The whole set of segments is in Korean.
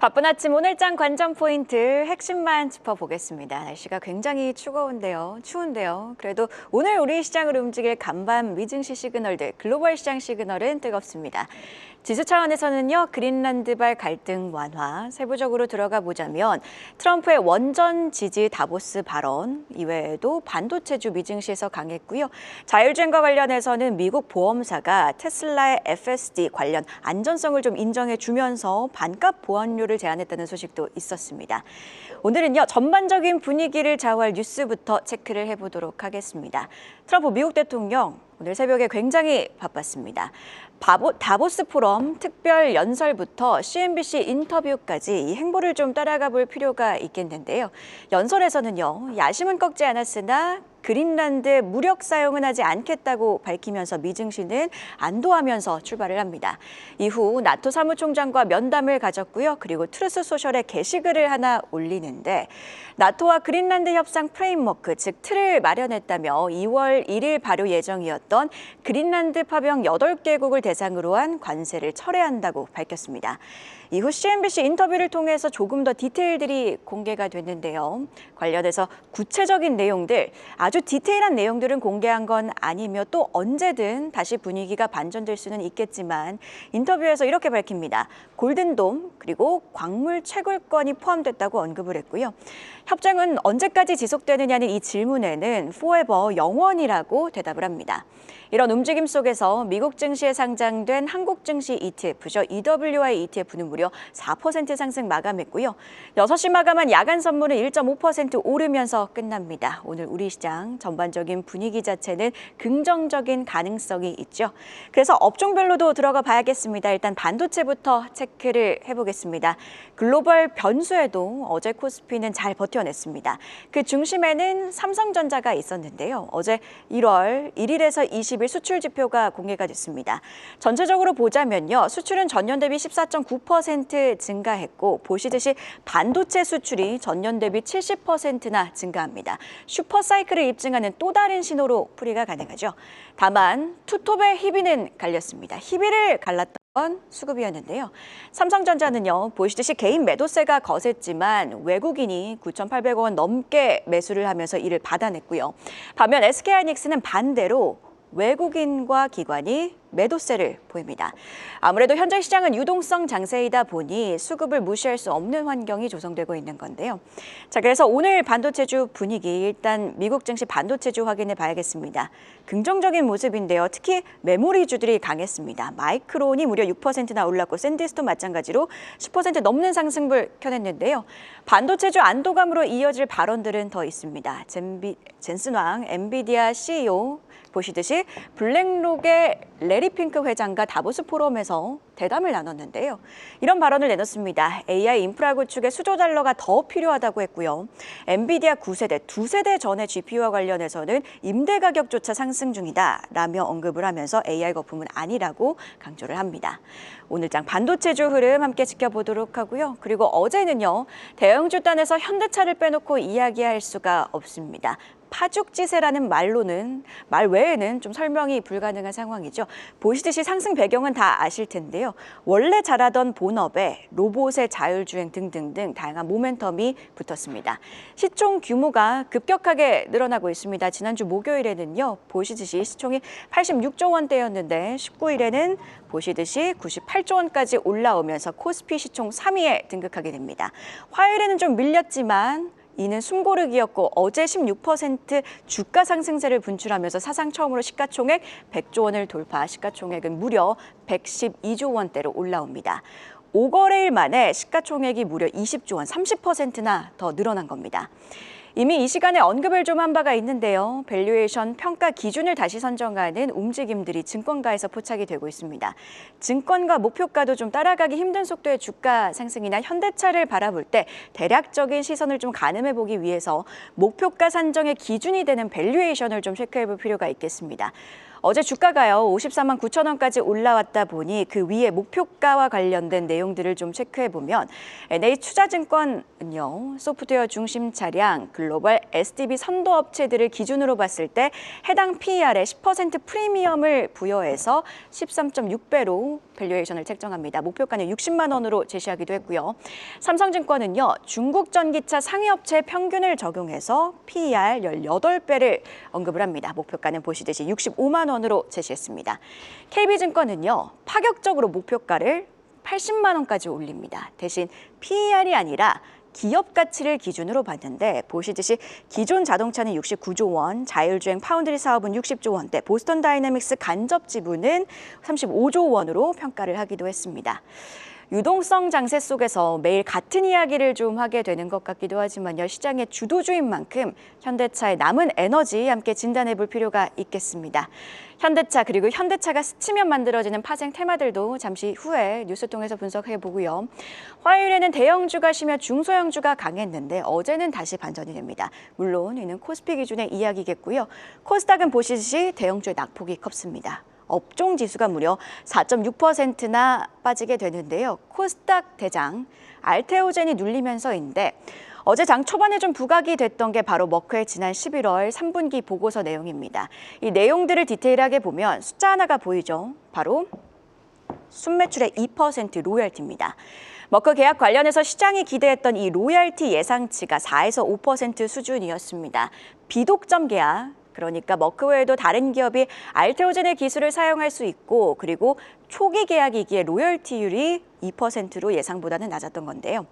바쁜 아침 오늘장 관전 포인트 핵심만 짚어보겠습니다. 날씨가 굉장히 추운데요. 그래도 오늘 우리 시장을 움직일 간밤 미증시 시그널들, 글로벌 시장 시그널은 뜨겁습니다. 지수 차원에서는요, 그린란드발 갈등 완화, 세부적으로 들어가 보자면 트럼프의 원전 지지 다보스 발언, 이외에도 반도체주 미증시에서 강했고요. 자율주행과 관련해서는 미국 보험사가 테슬라의 FSD 관련 안전성을 좀 인정해 주면서 반값 보안료를 제안했다는 소식도 있었습니다. 오늘은요, 전반적인 분위기를 좌우할 뉴스부터 체크를 해보도록 하겠습니다. 트럼프 미국 대통령 오늘 새벽에 굉장히 바빴습니다. 다보스 포럼 특별 연설부터 CNBC 인터뷰까지 이 행보를 좀 따라가 볼 필요가 있겠는데요. 연설에서는요, 야심은 꺾지 않았으나 그린란드의 무력 사용은 하지 않겠다고 밝히면서 미증시는 안도하면서 출발을 합니다. 이후 나토 사무총장과 면담을 가졌고요. 그리고 트루스 소셜에 게시글을 하나 올리는데 나토와 그린란드 협상 프레임워크, 즉 틀을 마련했다며 2월 1일 발효 예정이었던 그린란드 파병 8개국을 대상으로 한 관세를 철회한다고 밝혔습니다. 이후 CNBC 인터뷰를 통해서 조금 더 디테일들이 공개가 됐는데요. 관련해서 구체적인 내용들, 아주 디테일한 내용들은 공개한 건 아니며 또 언제든 다시 분위기가 반전될 수는 있겠지만 인터뷰에서 이렇게 밝힙니다. 골든돔 그리고 광물 채굴권이 포함됐다고 언급을 했고요. 협정은 언제까지 지속되느냐는 이 질문에는 forever, 영원이라고 대답을 합니다. 이런 움직임 속에서 미국 증시에 상장된 한국 증시 ETF죠. EWI ETF는 무려 4% 상승 마감했고요. 6시 마감한 야간 선물은 1.5% 오르면서 끝납니다. 오늘 우리 시장 전반적인 분위기 자체는 긍정적인 가능성이 있죠. 그래서 업종별로도 들어가 봐야겠습니다. 일단 반도체부터 체크를 해보겠습니다. 글로벌 변수에도 어제 코스피는 잘 버텨냈습니다. 그 중심에는 삼성전자가 있었는데요. 어제 1월 1일에서 20일 수출 지표가 공개가 됐습니다. 전체적으로 보자면요. 수출은 전년 대비 14.9% 증가했고 보시듯이 반도체 수출이 전년 대비 70%나 증가합니다. 슈퍼사이클을 입증하는 또 다른 신호로 풀이가 가능하죠. 다만 투톱의 희비는 갈렸습니다. 희비를 갈랐던 수급이었는데요. 삼성전자는요, 보시듯이 개인 매도세가 거셌지만 외국인이 9,800억 원 넘게 매수를 하면서 이를 받아냈고요. 반면 SK하이닉스는 반대로 외국인과 기관이 매도세를 보입니다. 아무래도 현재 시장은 유동성 장세이다 보니 수급을 무시할 수 없는 환경이 조성되고 있는 건데요. 자, 그래서 오늘 반도체주 분위기 일단 미국 증시 반도체주 확인해 봐야겠습니다. 긍정적인 모습인데요. 특히 메모리주들이 강했습니다. 마이크론이 무려 6%나 올랐고 샌디스도 마찬가지로 10% 넘는 상승을 켜냈는데요. 반도체주 안도감으로 이어질 발언들은 더 있습니다. 젠슨 왕 엔비디아 CEO 보시듯이 블랙록의 레리 핑크 회장과 다보스 포럼에서 대담을 나눴는데요. 이런 발언을 내놓습니다. AI 인프라 구축에 수조 달러가 더 필요하다고 했고요. 엔비디아 9세대, 2세대 전의 GPU와 관련해서는 임대 가격조차 상승 중이다라며 언급을 하면서 AI 거품은 아니라고 강조를 합니다. 오늘장 반도체주 흐름 함께 지켜보도록 하고요. 그리고 어제는요. 대형주 단에서 현대차를 빼놓고 이야기할 수가 없습니다. 파죽지세라는 말 외에는 좀 설명이 불가능한 상황이죠. 보시듯이 상승 배경은 다 아실 텐데요. 원래 잘하던 본업에 로봇의 자율주행 등등등 다양한 모멘텀이 붙었습니다. 시총 규모가 급격하게 늘어나고 있습니다. 지난주 목요일에는요. 보시듯이 시총이 86조 원대였는데 19일에는 보시듯이 98조 원까지 올라오면서 코스피 시총 3위에 등극하게 됩니다. 화요일에는 좀 밀렸지만 이는 숨고르기였고 어제 16% 주가 상승세를 분출하면서 사상 처음으로 시가총액 100조 원을 돌파, 시가총액은 무려 112조 원대로 올라옵니다. 5거래일 만에 시가총액이 무려 20조 원, 30%나 더 늘어난 겁니다. 이미 이 시간에 언급을 좀 한 바가 있는데요. 밸류에이션 평가 기준을 다시 선정하는 움직임들이 증권가에서 포착이 되고 있습니다. 증권가 목표가도 좀 따라가기 힘든 속도의 주가 상승이나 현대차를 바라볼 때 대략적인 시선을 좀 가늠해 보기 위해서 목표가 산정의 기준이 되는 밸류에이션을 좀 체크해 볼 필요가 있겠습니다. 어제 주가가요 54만 9천 원까지 올라왔다 보니 그 위에 목표가와 관련된 내용들을 좀 체크해 보면 NH투자증권은요 소프트웨어 중심 차량 글로벌 SDB 선도 업체들을 기준으로 봤을 때 해당 PER에 10% 프리미엄을 부여해서 13.6배로 밸류에이션을 책정합니다. 목표가는 60만 원으로 제시하기도 했고요. 삼성증권은요 중국 전기차 상위업체 평균을 적용해서 PER 18배를 언급을 합니다. 목표가는 보시듯이 65만 원으로 제시했습니다. KB증권은요 파격적으로 목표가를 80만 원까지 올립니다. 대신 PER이 아니라 기업 가치를 기준으로 봤는데 보시듯이 기존 자동차는 69조 원, 자율주행 파운드리 사업은 60조 원대, 보스턴 다이내믹스 간접 지분은 35조 원으로 평가를 하기도 했습니다. 유동성 장세 속에서 매일 같은 이야기를 좀 하게 되는 것 같기도 하지만요. 시장의 주도주인 만큼 현대차의 남은 에너지 함께 진단해 볼 필요가 있겠습니다. 현대차 그리고 현대차가 스치면 만들어지는 파생 테마들도 잠시 후에 뉴스 통해서 분석해 보고요. 화요일에는 대형주가 쉬며 중소형주가 강했는데 어제는 다시 반전이 됩니다. 물론 이는 코스피 기준의 이야기겠고요. 코스닥은 보시듯이 대형주의 낙폭이 컸습니다. 업종 지수가 무려 4.6%나 빠지게 되는데요. 코스닥 대장 알테오젠이 눌리면서인데 어제 장 초반에 좀 부각이 됐던 게 바로 머크의 지난 11월 3분기 보고서 내용입니다. 이 내용들을 디테일하게 보면 숫자 하나가 보이죠. 바로 순매출의 2% 로열티입니다. 머크 계약 관련해서 시장이 기대했던 이 로열티 예상치가 4에서 5% 수준이었습니다. 비독점 계약. 그러니까 머크 외에도 다른 기업이 알테오젠의 기술을 사용할 수 있고 그리고 초기 계약이기에 로열티율이 2%로 예상보다는 낮았던 건데요.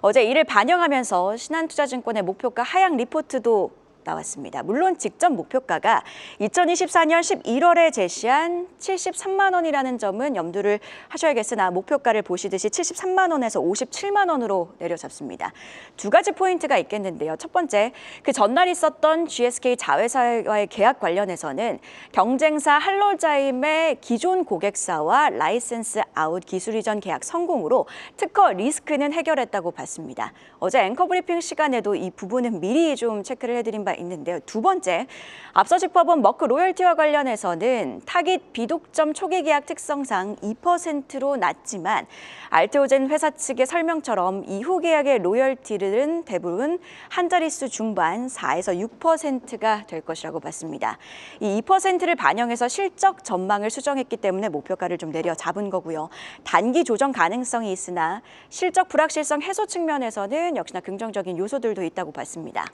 어제 이를 반영하면서 신한투자증권의 목표가 하향 리포트도 나왔습니다. 물론 직전 목표가가 2024년 11월에 제시한 73만 원이라는 점은 염두를 하셔야겠으나 목표가를 보시듯이 73만 원에서 57만 원으로 내려졌습니다. 두 가지 포인트가 있겠는데요. 첫 번째, 그 전날 있었던 GSK 자회사와의 계약 관련해서는 경쟁사 할로자임의 기존 고객사와 라이센스 아웃 기술 이전 계약 성공으로 특허 리스크는 해결했다고 봤습니다. 어제 앵커 브리핑 시간에도 이 부분은 미리 좀 체크를 해드린 바 있는데요. 두 번째, 앞서 짚어본 머크 로열티와 관련해서는 타깃 비독점 초기 계약 특성상 2%로 낮지만 알테오젠 회사 측의 설명처럼 이후 계약의 로열티는 대부분 한 자릿수 중반 4에서 6%가 될 것이라고 봤습니다. 이 2%를 반영해서 실적 전망을 수정했기 때문에 목표가를 좀 내려 잡은 거고요. 단기 조정 가능성이 있으나 실적 불확실성 해소 측면에서는 역시나 긍정적인 요소들도 있다고 봤습니다.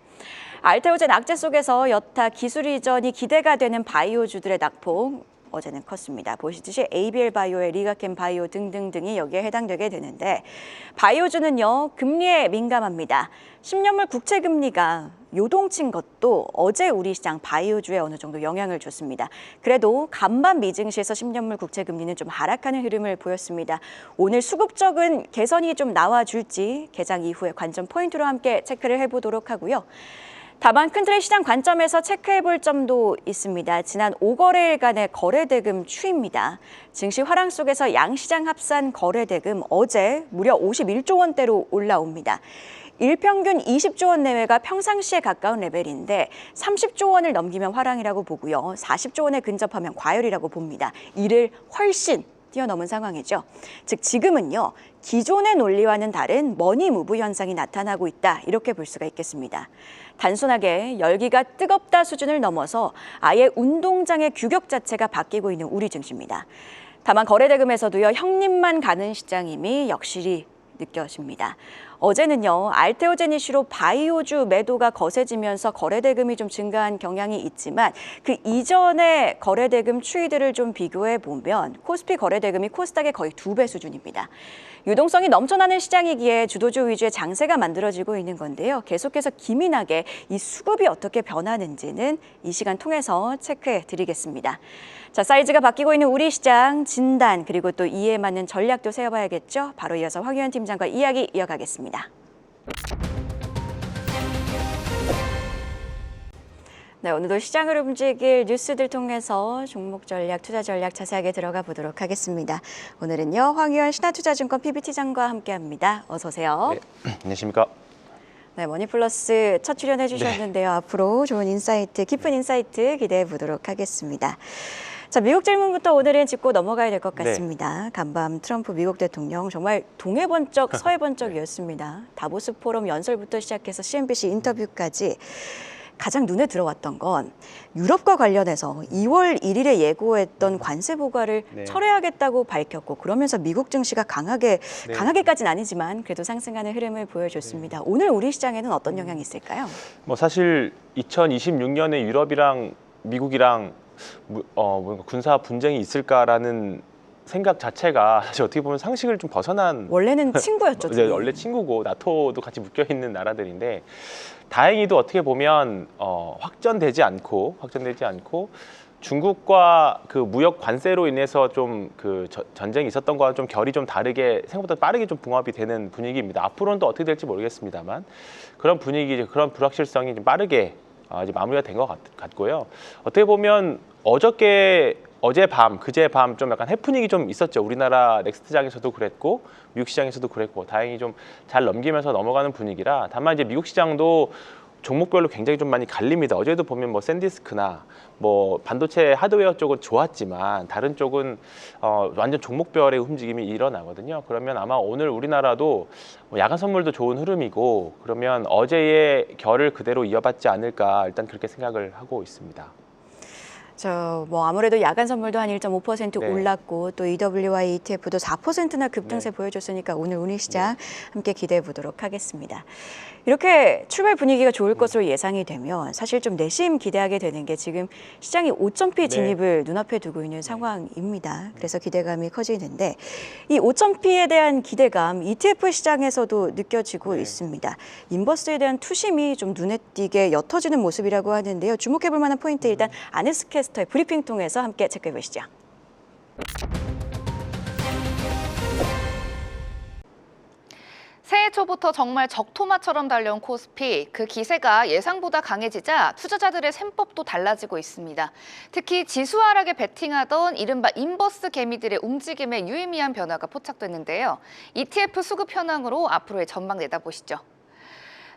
알테오젠 악재 속에서 여타 기술 이전이 기대가 되는 바이오주들의 낙폭 어제는 컸습니다. 보시듯이 ABL 바이오의 리가캠 바이오 등등등이 여기에 해당되게 되는데 바이오주는요 금리에 민감합니다. 10년물 국채 금리가 요동친 것도 어제 우리 시장 바이오주에 어느 정도 영향을 줬습니다. 그래도 간밤 미증시에서 10년물 국채 금리는 좀 하락하는 흐름을 보였습니다. 오늘 수급적인 개선이 좀 나와줄지 개장 이후에 관점 포인트로 함께 체크를 해보도록 하고요. 다만 큰 틀의 시장 관점에서 체크해 볼 점도 있습니다. 지난 5거래일간의 거래대금 추이입니다. 증시 화랑 속에서 양시장 합산 거래대금 어제 무려 51조 원대로 올라옵니다. 일평균 20조 원 내외가 평상시에 가까운 레벨인데 30조 원을 넘기면 화랑이라고 보고요. 40조 원에 근접하면 과열이라고 봅니다. 이를 훨씬 뛰어넘은 상황이죠. 즉 지금은요. 기존의 논리와는 다른 머니 무브 현상이 나타나고 있다. 이렇게 볼 수가 있겠습니다. 단순하게 열기가 뜨겁다 수준을 넘어서 아예 운동장의 규격 자체가 바뀌고 있는 우리 증시입니다. 다만 거래대금에서도요. 형님만 가는 시장임이 역실히 느껴집니다. 어제는요. 알테오젠 이슈로 바이오주 매도가 거세지면서 거래대금이 좀 증가한 경향이 있지만 그 이전의 거래대금 추이들을 좀 비교해 보면 코스피 거래대금이 코스닥의 거의 2배 수준입니다. 유동성이 넘쳐나는 시장이기에 주도주 위주의 장세가 만들어지고 있는 건데요. 계속해서 기민하게 이 수급이 어떻게 변하는지는 이 시간 통해서 체크해 드리겠습니다. 자, 사이즈가 바뀌고 있는 우리 시장 진단 그리고 또 이에 맞는 전략도 세워봐야겠죠. 바로 이어서 황유현 팀장과 이야기 이어가겠습니다. 네, 오늘도 시장을 움직일 뉴스들 통해서 종목 전략, 투자 전략 자세하게 들어가 보도록 하겠습니다. 오늘은요, 황유현 신한투자증권 PBT장과 함께합니다. 어서 오세요. 네, 안녕하십니까. 네, 머니플러스 첫 출연해 주셨는데요. 앞으로 좋은 인사이트, 깊은 인사이트 기대해 보도록 하겠습니다. 자, 미국 질문부터 오늘은 짚고 넘어가야 될 것 네. 같습니다. 간밤 트럼프 미국 대통령 정말 동해번쩍 서해번쩍이었습니다. 다보스 포럼 연설부터 시작해서 CNBC 인터뷰까지 가장 눈에 들어왔던 건 유럽과 관련해서 2월 1일에 예고했던 관세 부과를 네. 철회하겠다고 밝혔고 그러면서 미국 증시가 네. 강하게까지는 아니지만 그래도 상승하는 흐름을 보여줬습니다. 오늘 우리 시장에는 어떤 영향이 있을까요? 뭐 사실 2026년에 유럽이랑 미국이랑 뭔가 군사 분쟁이 있을까라는 생각 자체가 사실 어떻게 보면 상식을 좀 벗어난 원래는 친구였죠. 이제 원래 친구고 나토도 같이 묶여 있는 나라들인데 다행히도 어떻게 보면 확전되지 않고 중국과 그 무역 관세로 인해서 좀 그 전쟁이 있었던 거와 좀 결이 좀 다르게 생각보다 빠르게 좀 봉합이 되는 분위기입니다. 앞으로는 또 어떻게 될지 모르겠습니다만 그런 분위기, 그런 불확실성이 좀 빠르게 이제 마무리가 된 것 같고요. 어떻게 보면 그제밤 좀 약간 해프닝이 좀 있었죠. 우리나라 넥스트장에서도 그랬고 미국 시장에서도 그랬고 다행히 좀 잘 넘기면서 넘어가는 분위기라 다만 이제 미국 시장도 종목별로 굉장히 좀 많이 갈립니다. 어제도 보면 뭐 샌디스크나 뭐 반도체 하드웨어 쪽은 좋았지만 다른 쪽은 완전 종목별의 움직임이 일어나거든요. 그러면 아마 오늘 우리나라도 뭐 야간 선물도 좋은 흐름이고 그러면 어제의 결을 그대로 이어받지 않을까 일단 그렇게 생각을 하고 있습니다. 뭐 아무래도 야간 선물도 한 1.5% 네. 올랐고 또 EWY ETF도 4%나 급등세 네. 보여줬으니까 오늘 운이 시장 함께 기대해 보도록 하겠습니다. 이렇게 출발 분위기가 좋을 것으로 예상이 되면 사실 좀 내심 기대하게 되는 게 지금 시장이 5,000피 진입을 눈앞에 두고 있는 상황입니다. 그래서 기대감이 커지는데 이 5,000피에 대한 기대감 ETF 시장에서도 느껴지고 있습니다. 인버스에 대한 투심이 좀 눈에 띄게 옅어지는 모습이라고 하는데요. 주목해 볼 만한 포인트 일단 아네스 캐스터의 브리핑 통해서 함께 체크해 보시죠. 새해 초부터 정말 적토마처럼 달려온 코스피, 그 기세가 예상보다 강해지자 투자자들의 셈법도 달라지고 있습니다. 특히 지수 하락에 베팅하던 이른바 인버스 개미들의 움직임에 유의미한 변화가 포착됐는데요. ETF 수급 현황으로 앞으로의 전망 내다보시죠.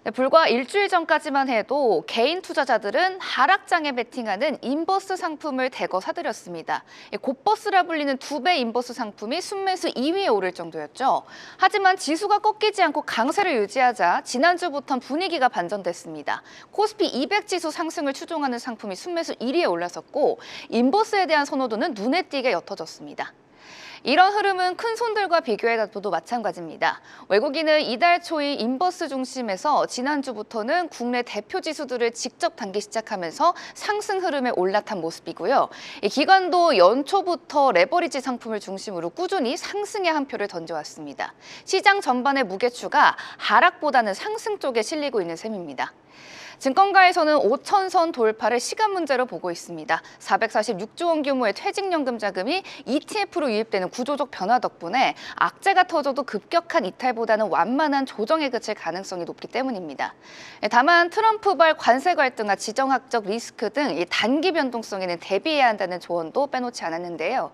네, 불과 일주일 전까지만 해도 개인 투자자들은 하락장에 베팅하는 인버스 상품을 대거 사들였습니다. 곧버스라 불리는 2배 인버스 상품이 순매수 2위에 오를 정도였죠. 하지만 지수가 꺾이지 않고 강세를 유지하자 지난주부터는 분위기가 반전됐습니다. 코스피 200 지수 상승을 추종하는 상품이 순매수 1위에 올라섰고 인버스에 대한 선호도는 눈에 띄게 옅어졌습니다. 이런 흐름은 큰 손들과 비교해봐도 마찬가지입니다. 외국인은 이달 초의 인버스 중심에서 지난주부터는 국내 대표 지수들을 직접 당기 시작하면서 상승 흐름에 올라탄 모습이고요. 이 기관도 연초부터 레버리지 상품을 중심으로 꾸준히 상승의 한 표를 던져왔습니다. 시장 전반의 무게추가 하락보다는 상승 쪽에 실리고 있는 셈입니다. 증권가에서는 5,000선 돌파를 시간 문제로 보고 있습니다. 446조 원 규모의 퇴직연금 자금이 ETF로 유입되는 구조적 변화 덕분에 악재가 터져도 급격한 이탈보다는 완만한 조정에 그칠 가능성이 높기 때문입니다. 다만 트럼프발 관세 갈등과 지정학적 리스크 등 단기 변동성에는 대비해야 한다는 조언도 빼놓지 않았는데요.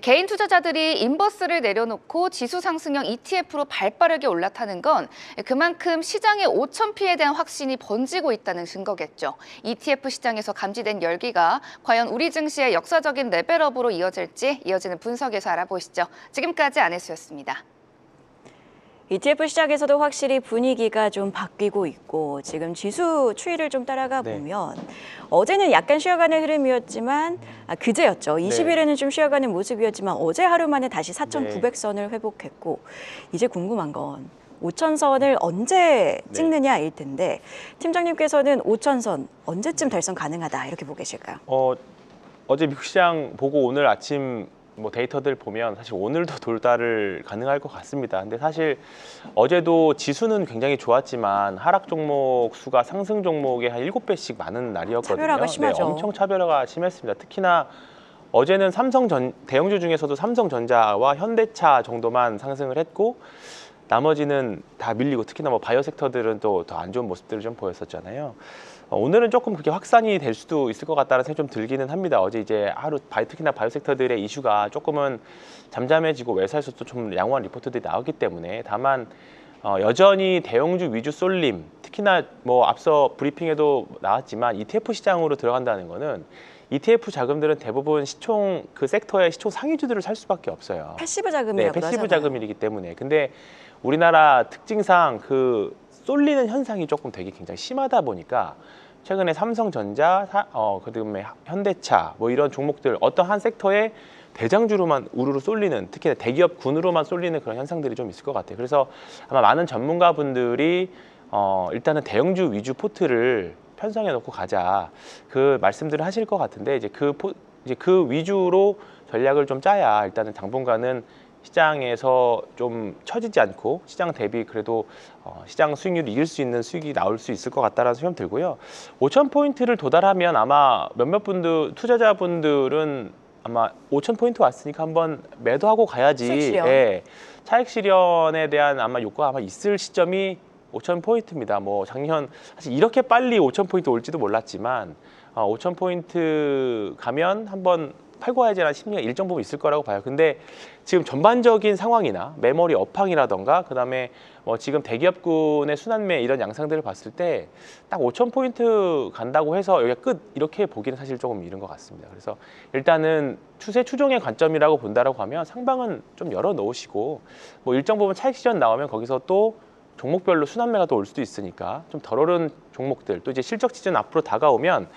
개인 투자자들이 인버스를 내려놓고 지수 상승형 ETF로 발빠르게 올라타는 건 그만큼 시장의 5,000피에 대한 확신이 번지고 있다는 증거겠죠. ETF 시장에서 감지된 열기가 과연 우리 증시의 역사적인 레벨업으로 이어지는 분석에서 알아보시죠. 지금까지 안혜수였습니다. ETF 시장에서도 확실히 분위기가 좀 바뀌고 있고 지금 지수 추이를 좀 따라가 보면 어제는 약간 쉬어가는 흐름이었지만 그제였죠. 20일에는 좀 쉬어가는 모습이었지만 어제 하루 만에 다시 4,900선을 회복했고 이제 궁금한 건 5,000선을 언제 찍느냐일 텐데 팀장님께서는 5,000선 언제쯤 달성 가능하다 이렇게 보고 계실까요? 어제 미국 시장 보고 오늘 아침 뭐 데이터들 보면 사실 오늘도 돌달을 가능할 것 같습니다. 근데 사실 어제도 지수는 굉장히 좋았지만 하락 종목 수가 상승 종목의 한 7배씩 많은 날이었거든요. 차별화가 심하죠. 엄청 차별화가 심했습니다. 특히나 어제는 대형주 중에서도 삼성전자와 현대차 정도만 상승을 했고 나머지는 다 밀리고 특히나 뭐 바이오 섹터들은 또 더 안 좋은 모습들을 좀 보였었잖아요. 오늘은 조금 그게 확산이 될 수도 있을 것 같다는 생각이 좀 들기는 합니다. 어제 이제 하루 특히나 바이오 섹터들의 이슈가 조금은 잠잠해지고 외사에서도 좀 양호한 리포트들이 나왔기 때문에 다만 여전히 대형주 위주 쏠림 특히나 뭐 앞서 브리핑에도 나왔지만 ETF 시장으로 들어간다는 거는 ETF 자금들은 대부분 시총 그 섹터의 시총 상위주들을 살 수밖에 없어요. 패시브 네, 자금이라고 패시브 하잖아요. 자금이기 때문에. 근데 우리나라 특징상 그 쏠리는 현상이 조금 되게 굉장히 심하다 보니까 최근에 삼성전자, 그다음에 현대차 뭐 이런 종목들 어떤 한 섹터에 대장주로만 우르르 쏠리는, 특히 대기업군으로만 쏠리는 그런 현상들이 좀 있을 것 같아요. 그래서 아마 많은 전문가분들이 일단은 대형주 위주 포트를 편성해 놓고 가자 그 말씀들을 하실 것 같은데 이제 그 위주로 전략을 좀 짜야 일단은 당분간은 시장에서 좀 처지지 않고 시장 대비 그래도 시장 수익률을 이길 수 있는 수익이 나올 수 있을 것 같다라는 생각이 들고요. 5,000포인트를 도달하면 아마 몇몇 분들, 투자자분들은 아마 5,000포인트 왔으니까 한번 매도하고 가야지. 수익 실현. 예, 차익 실현에 대한 아마 욕구가 아마 있을 시점이 5,000포인트입니다. 뭐 작년 사실 이렇게 빨리 5,000포인트 올지도 몰랐지만 5,000포인트 가면 한번 팔고 와야지라는 심리가 일정 부분 있을 거라고 봐요. 근데 지금 전반적인 상황이나 메모리 업황이라던가 그다음에 뭐 지금 대기업군의 순환매 이런 양상들을 봤을 때 딱 5,000포인트 간다고 해서 여기가 끝 이렇게 보기는 사실 조금 이른 것 같습니다. 그래서 일단은 추세 추종의 관점이라고 본다라고 하면 상방은 좀 열어 놓으시고 뭐 일정 부분 차익 실현 나오면 거기서 또 종목별로 순환매가 또 올 수도 있으니까 좀 덜 오른 종목들 또 이제 실적 시즌 앞으로 다가오면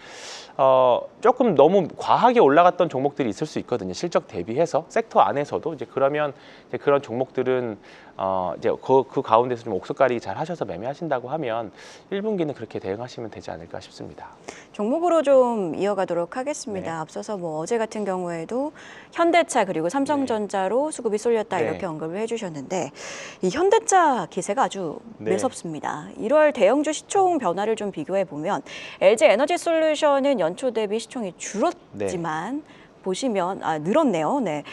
조금 너무 과하게 올라갔던 종목들이 있을 수 있거든요. 실적 대비해서 섹터 안에서도 이제 그러면 이제 그런 종목들은 이제 그 가운데서 좀 옥석가리 잘 하셔서 매매하신다고 하면 1분기는 그렇게 대응하시면 되지 않을까 싶습니다. 종목으로 좀 이어가도록 하겠습니다. 네. 앞서서 뭐 어제 같은 경우에도 현대차 그리고 삼성전자로 수급이 쏠렸다 네. 이렇게 언급을 해주셨는데 이 현대차 기세가 아주 네. 매섭습니다. 1월 대형주 시총 변화를 좀 비교해 보면 LG 에너지 솔루션은 연초 대비 시총이 줄었지만 보시면 늘었네요. 네.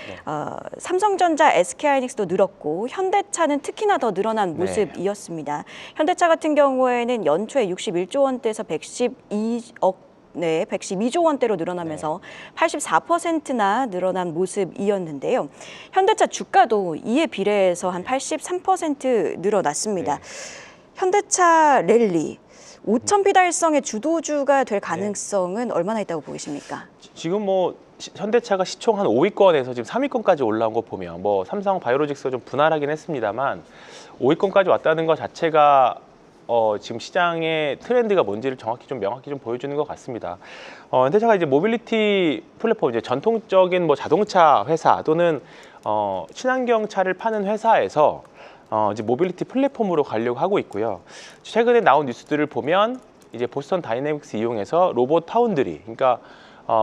삼성전자, SK하이닉스도 늘었고 현대차는 특히나 더 늘어난 모습이었습니다. 현대차 같은 경우에는 연초에 61조 원대에서 112조 원대로 늘어나면서 84%나 늘어난 모습이었는데요. 현대차 주가도 이에 비례해서 한 83% 늘어났습니다. 현대차 랠리 5,000비 달성의 주도주가 될 가능성은 얼마나 있다고 보이십니까? 지금 뭐 현대차가 시총 한 5위권에서 지금 3위권까지 올라온 거 보면 뭐 삼성 바이오로직스가 좀 분할하긴 했습니다만 5위권까지 왔다는 것 자체가 지금 시장의 트렌드가 뭔지를 명확히 좀 보여주는 것 같습니다. 현대차가 이제 모빌리티 플랫폼, 이제 전통적인 뭐 자동차 회사 또는 친환경 차를 파는 회사에서 이제 모빌리티 플랫폼으로 가려고 하고 있고요. 최근에 나온 뉴스들을 보면 이제 보스턴 다이내믹스 이용해서 로봇 파운드리, 그러니까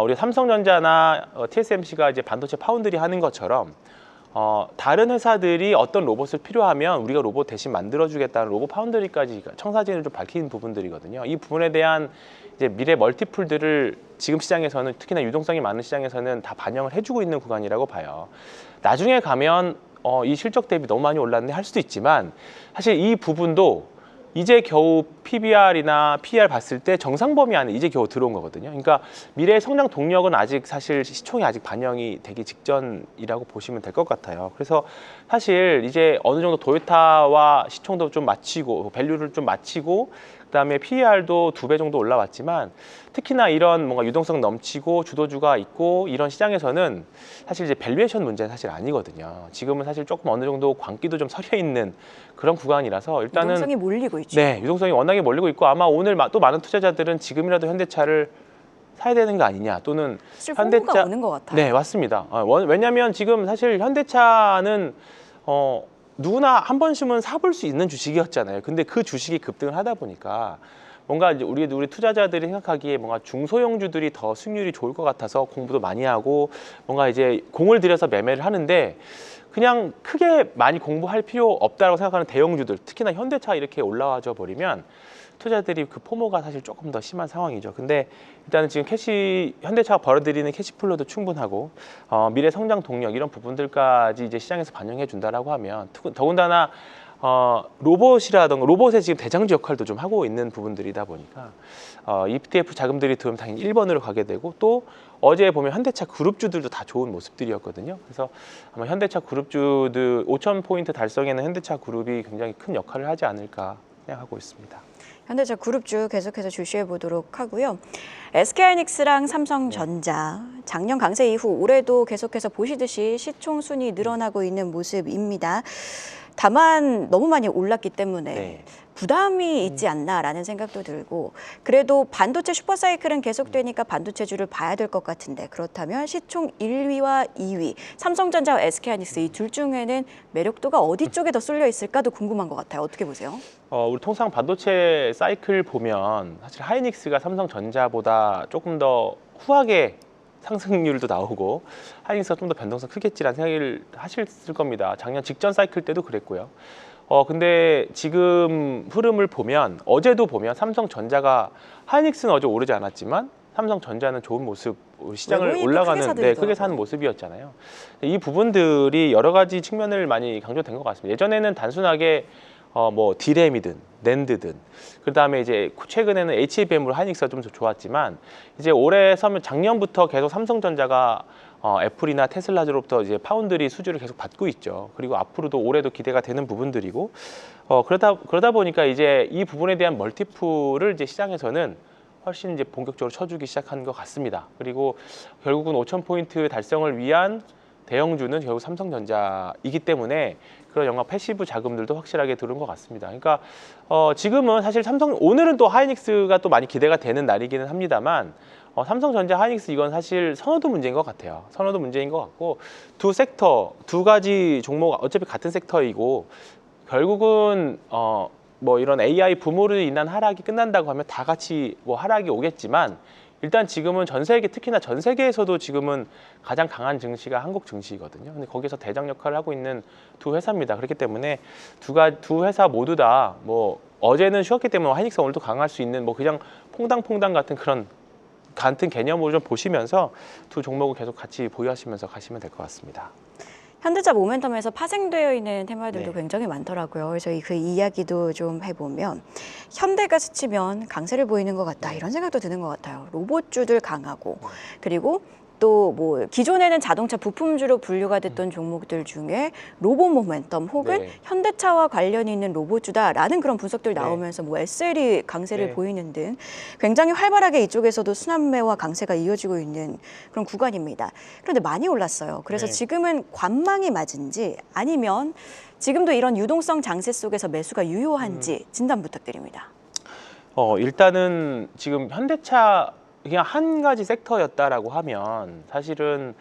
우리 삼성전자나 TSMC가 이제 반도체 파운드리 하는 것처럼 다른 회사들이 어떤 로봇을 필요하면 우리가 로봇 대신 만들어주겠다는 로봇 파운드리까지 청사진을 좀 밝힌 부분들이거든요. 이 부분에 대한 이제 미래 멀티플들을 지금 시장에서는 특히나 유동성이 많은 시장에서는 다 반영을 해주고 있는 구간이라고 봐요. 나중에 가면 이 실적 대비 너무 많이 올랐네 할 수도 있지만 사실 이 부분도 이제 겨우 PBR이나 PER 봤을 때 정상 범위 안에 이제 겨우 들어온 거거든요. 그러니까 미래의 성장 동력은 아직 사실 시총이 아직 반영이 되기 직전이라고 보시면 될 것 같아요. 그래서 사실 이제 어느 정도 도요타와 시총도 좀 맞추고 밸류를 좀 맞추고 그다음에 PER도 2배 정도 올라왔지만 특히나 이런 뭔가 유동성 넘치고 주도주가 있고 이런 시장에서는 사실 이제 밸류에이션 문제는 사실 아니거든요. 지금은 사실 조금 어느 정도 광기도 좀 서려 있는 그런 구간이라서 일단은 유동성이 몰리고 있죠. 네, 유동성이 워낙에 몰리고 있고 아마 오늘 또 많은 투자자들은 지금이라도 현대차를 사야 되는 거 아니냐 또는 사실 홍보가 오는 것 같아요. 네, 맞습니다. 왜냐하면 지금 사실 현대차는 누구나 한 번쯤은 사볼 수 있는 주식이었잖아요. 근데 그 주식이 급등을 하다 보니까 뭔가 이제 우리 투자자들이 생각하기에 뭔가 중소형주들이 더 수익률이 좋을 것 같아서 공부도 많이 하고 뭔가 이제 공을 들여서 매매를 하는데 그냥 크게 많이 공부할 필요 없다고 생각하는 대형주들, 특히나 현대차 이렇게 올라와져 버리면 투자들이 그 포모가 사실 조금 더 심한 상황이죠. 근데 일단은 지금 현대차가 벌어들이는 캐시플로도 충분하고 미래 성장 동력 이런 부분들까지 이제 시장에서 반영해 준다라고 하면 더군다나 로봇이라던가 로봇의 지금 대장주 역할도 좀 하고 있는 부분들이다 보니까 ETF 자금들이 들어오면 당연히 1번으로 가게 되고 또 어제 보면 현대차 그룹주들도 다 좋은 모습들이었거든요. 그래서 아마 현대차 그룹주들 5,000포인트 달성에는 현대차 그룹이 굉장히 큰 역할을 하지 않을까 생각하고 있습니다. 현대차 그룹주 계속해서 주시해 보도록 하고요. SK하이닉스랑 삼성전자 작년 강세 이후 올해도 계속해서 보시듯이 시총 순위 늘어나고 있는 모습입니다. 다만 너무 많이 올랐기 때문에 네. 부담이 있지 않나라는 생각도 들고 그래도 반도체 슈퍼사이클은 계속되니까 반도체주를 봐야 될 것 같은데 그렇다면 시총 1위와 2위 삼성전자와 SK하이닉스 이 둘 중에는 매력도가 어디 쪽에 더 쏠려 있을까도 궁금한 것 같아요. 어떻게 보세요? 우리 통상 반도체 사이클 보면 사실 하이닉스가 삼성전자보다 조금 더 후하게 상승률도 나오고 하이닉스가 좀 더 변동성 크겠지라는 생각을 하셨을 겁니다. 작년 직전 사이클 때도 그랬고요. 근데 지금 흐름을 보면 어제도 보면 삼성전자가 하이닉스는 어제 오르지 않았지만 삼성전자는 좋은 모습 시장을 외국인이 올라가는 크게 사들이더라고요. 크게 사는 모습이었잖아요. 이 부분들이 여러 가지 측면을 많이 강조된 것 같습니다. 예전에는 단순하게 뭐 디램이든 낸드든 그다음에 이제 최근에는 HBM으로 하이닉스가 좀 더 좋았지만 이제 올해 서면 작년부터 계속 삼성전자가 애플이나 테슬라로부터 이제 파운드리 수주를 계속 받고 있죠. 그리고 앞으로도 올해도 기대가 되는 부분들이고 그러다 보니까 이제 이 부분에 대한 멀티플을 이제 시장에서는 훨씬 이제 본격적으로 쳐주기 시작한 것 같습니다. 그리고 결국은 5,000포인트 달성을 위한 대형주는 결국 삼성전자이기 때문에 그런 영화 패시브 자금들도 확실하게 들어온 것 같습니다. 그러니까 지금은 사실 오늘은 또 하이닉스가 또 많이 기대가 되는 날이기는 합니다만 삼성전자, 하이닉스 이건 사실 선호도 문제인 것 같아요. 선호도 문제인 것 같고 두 섹터, 두 가지 종목 어차피 같은 섹터이고 결국은 뭐 이런 AI 붐으로 인한 하락이 끝난다고 하면 다 같이 뭐 하락이 오겠지만 일단 지금은 전 세계 특히나 전 세계에서도 지금은 가장 강한 증시가 한국 증시거든요. 근데 거기서 대장 역할을 하고 있는 두 회사입니다. 그렇기 때문에 두 회사 모두 다 뭐 어제는 쉬었기 때문에 하이닉스 오늘도 강할 수 있는 뭐 그냥 퐁당퐁당 같은 그런 같은 개념으로 좀 보시면서 두 종목을 계속 같이 보유하시면서 가시면 될 것 같습니다. 현대차 모멘텀에서 파생되어 있는 테마들도 네. 굉장히 많더라고요. 그래서 그 이야기도 좀 해보면 현대가 스치면 강세를 보이는 것 같다 이런 생각도 드는 것 같아요. 로봇주들 강하고 그리고 또 뭐 기존에는 자동차 부품주로 분류가 됐던 종목들 중에 로봇 모멘텀 혹은 네. 현대차와 관련이 있는 로봇주다라는 그런 분석들 네. 나오면서 뭐 SL이 강세를 네. 보이는 등 굉장히 활발하게 이쪽에서도 순환매와 강세가 이어지고 있는 그런 구간입니다. 그런데 많이 올랐어요. 그래서 네. 지금은 관망이 맞은지 아니면 지금도 이런 유동성 장세 속에서 매수가 유효한지 진단 부탁드립니다. 일단은 지금 현대차 그냥 한 가지 섹터였다라고 하면 사실은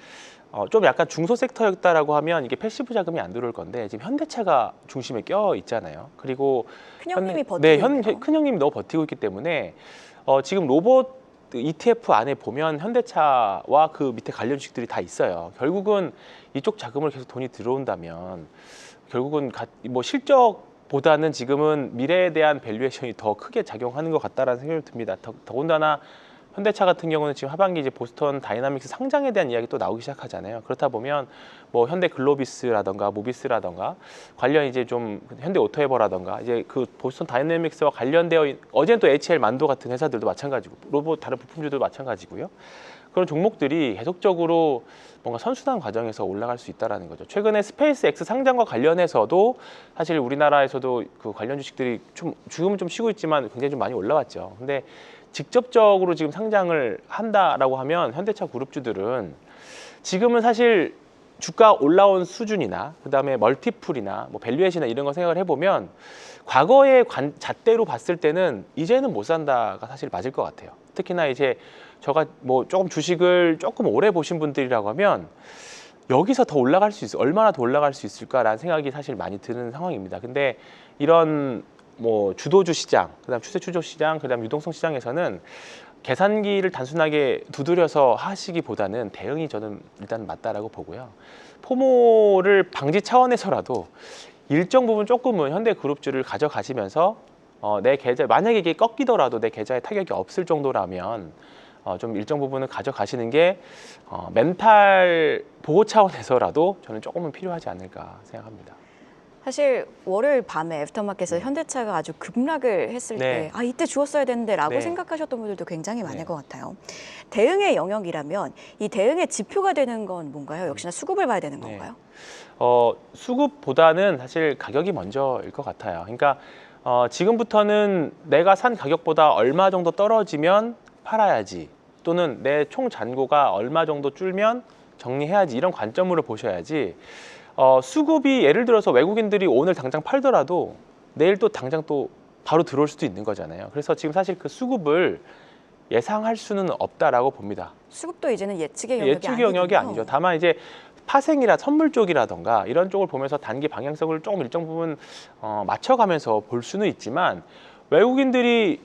좀 약간 중소 섹터였다라고 하면 이게 패시브 자금이 안 들어올 건데 지금 현대차가 중심에 껴 있잖아요. 그리고 큰형님이 버티고 네, 있네요. 큰형님이 너무 버티고 있기 때문에 지금 로봇 ETF 안에 보면 현대차와 그 밑에 관련 주식들이 다 있어요. 결국은 이쪽 자금을 계속 돈이 들어온다면 결국은 뭐 실적보다는 지금은 미래에 대한 밸류에이션이 더 크게 작용하는 것 같다라는 생각이 듭니다. 더군다나 현대차 같은 경우는 지금 하반기 이제 보스턴 다이나믹스 상장에 대한 이야기 또 나오기 시작하잖아요. 그렇다 보면 뭐 현대 글로비스라던가 모비스라던가 관련 이제 좀 현대 오토에버라던가 이제 그 보스턴 다이나믹스와 관련되어 어제는 또 HL 만도 같은 회사들도 마찬가지고 로봇 다른 부품주도 마찬가지고요. 그런 종목들이 계속적으로 뭔가 선순환 과정에서 올라갈 수 있다라는 거죠. 최근에 스페이스 X 상장과 관련해서도 사실 우리나라에서도 그 관련 주식들이 좀 지금은 좀 쉬고 있지만 굉장히 좀 많이 올라왔죠. 근데 직접적으로 지금 상장을 한다라고 하면 현대차 그룹주들은 지금은 사실 주가 올라온 수준이나 그다음에 멀티플이나 뭐 밸류에이션이나 이런 거 생각을 해보면 과거의 잣대로 봤을 때는 이제는 못 산다가 사실 맞을 것 같아요. 특히나 이제 저가 뭐 조금 주식을 조금 오래 보신 분들이라고 하면 여기서 더 올라갈 수 있어 얼마나 더 올라갈 수 있을까라는 생각이 사실 많이 드는 상황입니다. 근데 이런 뭐 주도주 시장, 그다음 추세 추조 시장, 그다음 유동성 시장에서는 계산기를 단순하게 두드려서 하시기보다는 대응이 저는 일단 맞다라고 보고요. 포모를 방지 차원에서라도 일정 부분 조금은 현대그룹주를 가져가시면서 내 계좌 만약에 이게 꺾이더라도 내 계좌에 타격이 없을 정도라면 좀 일정 부분을 가져가시는 게 멘탈 보호 차원에서라도 저는 조금은 필요하지 않을까 생각합니다. 사실 월요일 밤에 애프터마켓에서 현대차가 아주 급락을 했을 네. 때 아 이때 주었어야 되는데 라고 네. 생각하셨던 분들도 굉장히 많을 네. 것 같아요. 대응의 영역이라면 이 대응의 지표가 되는 건 뭔가요? 역시나 수급을 봐야 되는 네. 건가요? 수급보다는 사실 가격이 먼저일 것 같아요. 그러니까 지금부터는 내가 산 가격보다 얼마 정도 떨어지면 팔아야지, 또는 내 총 잔고가 얼마 정도 줄면 정리해야지, 이런 관점으로 보셔야지, 수급이 예를 들어서 외국인들이 오늘 당장 팔더라도 내일 또 당장 또 바로 들어올 수도 있는 거잖아요. 그래서 지금 사실 그 수급을 예상할 수는 없다라고 봅니다. 수급도 이제는 예측의 영역이 예측의 영역이 아니군요. 아니죠. 다만 이제 파생이라 선물 쪽이라던가 이런 쪽을 보면서 단기 방향성을 조금 일정 부분 맞춰가면서 볼 수는 있지만, 외국인들이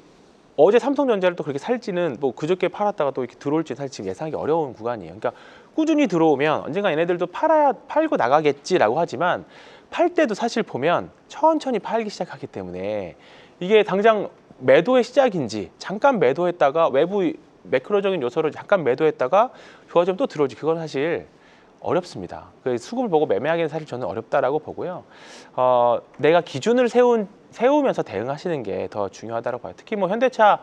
어제 삼성전자를 또 그렇게 살지는, 뭐 그저께 팔았다가 또 이렇게 들어올지 살지 예상하기 어려운 구간이에요. 그러니까 꾸준히 들어오면 언젠가 얘네들도 팔고 나가겠지라고 하지만, 팔 때도 사실 보면 천천히 팔기 시작하기 때문에 이게 당장 매도의 시작인지, 잠깐 매도했다가 외부 매크로적인 요소로 잠깐 매도했다가 좋아지면 또 들어오지, 그건 사실 어렵습니다. 그 수급을 보고 매매하기는 사실 저는 어렵다라고 보고요. 내가 기준을 세우면서 대응하시는 게 더 중요하다고 봐요. 특히 뭐 현대차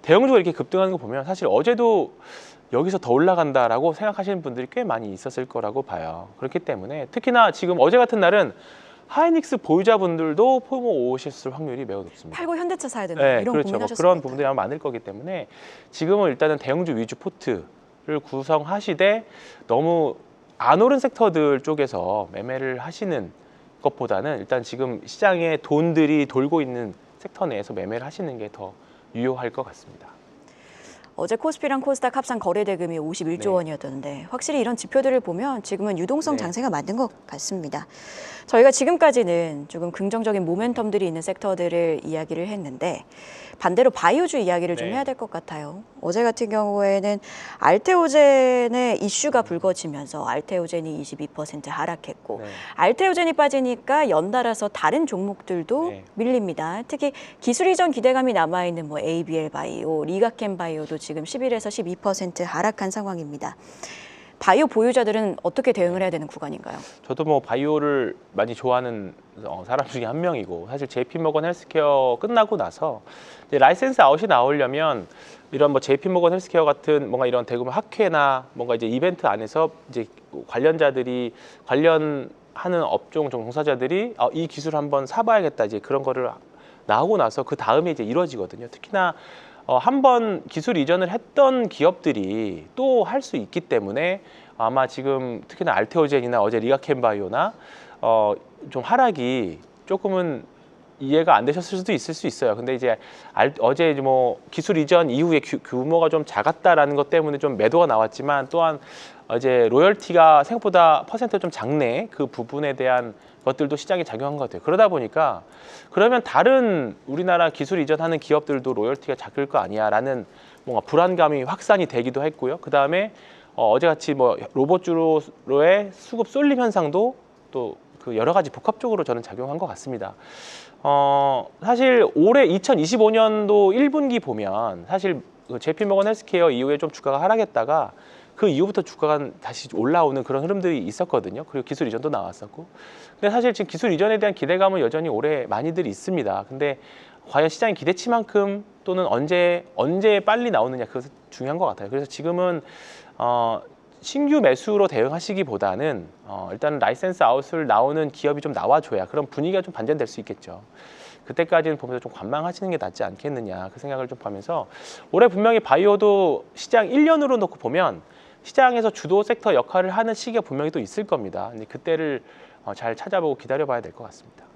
대형주가 이렇게 급등하는 거 보면 사실 어제도 여기서 더 올라간다라고 생각하시는 분들이 꽤 많이 있었을 거라고 봐요. 그렇기 때문에 특히나 지금 어제 같은 날은 하이닉스 보유자분들도 포모 오셨을 확률이 매우 높습니다. 팔고 현대차 사야 되나 네, 이런 그렇죠. 뭐 고민하셨을 그런 것 부분들이 아마 많을 거기 때문에 지금은 일단은 대형주 위주 포트를 구성하시되, 너무 안 오른 섹터들 쪽에서 매매를 하시는 것보다는 일단 지금 시장에 돈들이 돌고 있는 섹터 내에서 매매를 하시는 게 더 유효할 것 같습니다. 어제 코스피랑 코스닥 합산 거래 대금이 51조 원이었던데 확실히 이런 지표들을 보면 지금은 유동성 네. 장세가 맞는 것 같습니다. 저희가 지금까지는 조금 긍정적인 모멘텀들이 있는 섹터들을 이야기를 했는데 반대로 바이오주 이야기를 좀 네. 해야 될 것 같아요. 어제 같은 경우에는 알테오젠의 이슈가 불거지면서 알테오젠이 22% 하락했고, 네. 알테오젠이 빠지니까 연달아서 다른 종목들도 네. 밀립니다. 특히 기술 이전 기대감이 남아있는 뭐 ABL 바이오, 리가켄 바이오도 지금 11에서 12% 하락한 상황입니다. 바이오 보유자들은 어떻게 대응을 해야 되는 구간인가요? 저도 뭐 바이오를 많이 좋아하는 사람 중에 한 명이고, 사실 JP모건 헬스케어 끝나고 나서 이제 라이센스 아웃이 나오려면 이런 뭐 JP모건 헬스케어 같은 뭔가 이런 대규모 학회나 뭔가 이제 이벤트 안에서 이제 관련자들이, 관련하는 업종 종사자들이 이 기술 한번 사봐야겠다, 이제 그런 거를 나오고 나서 그 다음에 이제 이루어지거든요. 특히나 한번 기술 이전을 했던 기업들이 또 할 수 있기 때문에 아마 지금 특히나 알테오젠이나 어제 리가켄바이오나 좀 하락이 조금은 이해가 안 되셨을 수도 있을 수 있어요. 근데 이제 어제 뭐 기술 이전 이후에 규모가 좀 작았다라는 것 때문에 좀 매도가 나왔지만, 또한 어제 로열티가 생각보다 퍼센트가 좀 작네, 그 부분에 대한 것들도 시장에 작용한 것 같아요. 그러다 보니까 그러면 다른 우리나라 기술 이전하는 기업들도 로열티가 작을 거 아니야라는 뭔가 불안감이 확산이 되기도 했고요. 그 다음에 어제같이 뭐 로봇주로의 수급 쏠림 현상도 또 그 여러 가지 복합적으로 저는 작용한 것 같습니다. 사실 올해 2025년도 1분기 보면 사실 그 JP모건 헬스케어 이후에 좀 주가가 하락했다가 그 이후부터 주가가 다시 올라오는 그런 흐름들이 있었거든요. 그리고 기술 이전도 나왔었고. 근데 사실 지금 기술 이전에 대한 기대감은 여전히 올해 많이들 있습니다. 근데 과연 시장의 기대치만큼 또는 언제 빨리 나오느냐, 그것이 중요한 것 같아요. 그래서 지금은 신규 매수로 대응하시기보다는 일단 라이센스 아웃을 나오는 기업이 좀 나와줘야 그런 분위기가 좀 반전될 수 있겠죠. 그때까지는 보면서 좀 관망하시는 게 낫지 않겠느냐, 그 생각을 좀 하면서, 올해 분명히 바이오도 시장 1년으로 놓고 보면 시장에서 주도 섹터 역할을 하는 시기가 분명히 또 있을 겁니다. 근데 그때를 잘 찾아보고 기다려봐야 될 것 같습니다.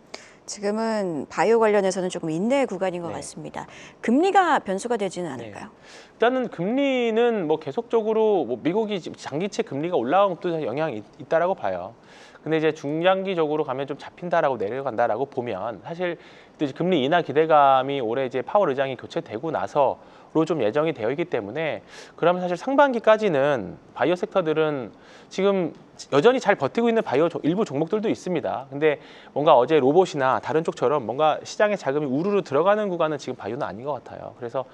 지금은 바이오 관련해서는 조금 인내 구간인 것 네. 같습니다. 금리가 변수가 되지는 않을까요? 일단은 금리는 뭐 계속적으로 뭐 미국이 지금 장기채 금리가 올라온 것도 영향이 있다라고 봐요. 근데 이제 중장기적으로 가면 좀 잡힌다라고 내려간다라고 보면, 사실 이제 금리 인하 기대감이 올해 이제 파월 의장이 교체되고 나서로 좀 예정이 되어 있기 때문에, 그러면 사실 상반기까지는 바이오 섹터들은 지금 여전히 잘 버티고 있는 바이오 일부 종목들도 있습니다. 근데 뭔가 어제 로봇이나 다른 쪽처럼 뭔가 시장에 자금이 우르르 들어가는 구간은 지금 바이오는 아닌 것 같아요. 그래서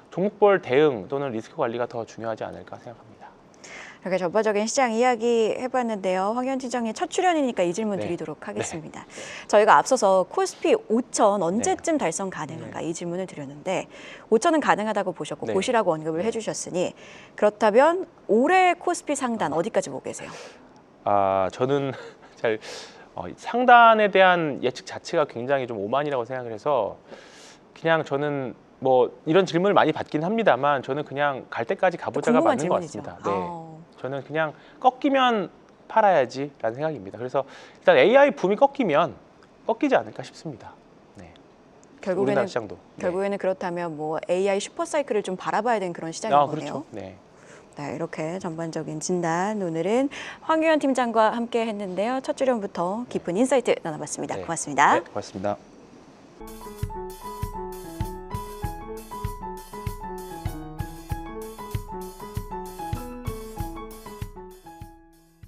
종목별 대응 또는 리스크 관리가 더 중요하지 않을까 생각합니다. 이렇게 전반적인 시장 이야기 해봤는데요. 황현 팀장님 첫 출연이니까 이 질문 네. 드리도록 하겠습니다. 저희가 앞서서 코스피 5천 언제쯤 달성 가능한가 이 질문을 드렸는데 5천은 가능하다고 보셨고 네. 보시라고 언급을 해주셨으니, 그렇다면 올해 코스피 상단 어디까지 보고 계세요? 저는 잘 상단에 대한 예측 자체가 굉장히 좀 오만이라고 생각을 해서 그냥 저는 뭐 이런 질문을 많이 받긴 합니다만 저는 그냥 갈 때까지 가보자가 궁금한 맞는 것 질문이죠. 같습니다. 네. 저는 그냥 꺾이면 팔아야지라는 생각입니다. 그래서 일단 AI 붐이 꺾이면 꺾이지 않을까 싶습니다. 네. 우리나라 시장도. 네. 결국에는 그렇다면 뭐 AI 슈퍼 사이클을 좀 바라봐야 되는 그런 시장인 거네요. 그렇죠. 네. 네, 이렇게 전반적인 진단 오늘은 황유현 팀장과 함께 했는데요. 첫 주련부터 깊은 인사이트 나눠봤습니다. 네. 고맙습니다. 네, 고맙습니다.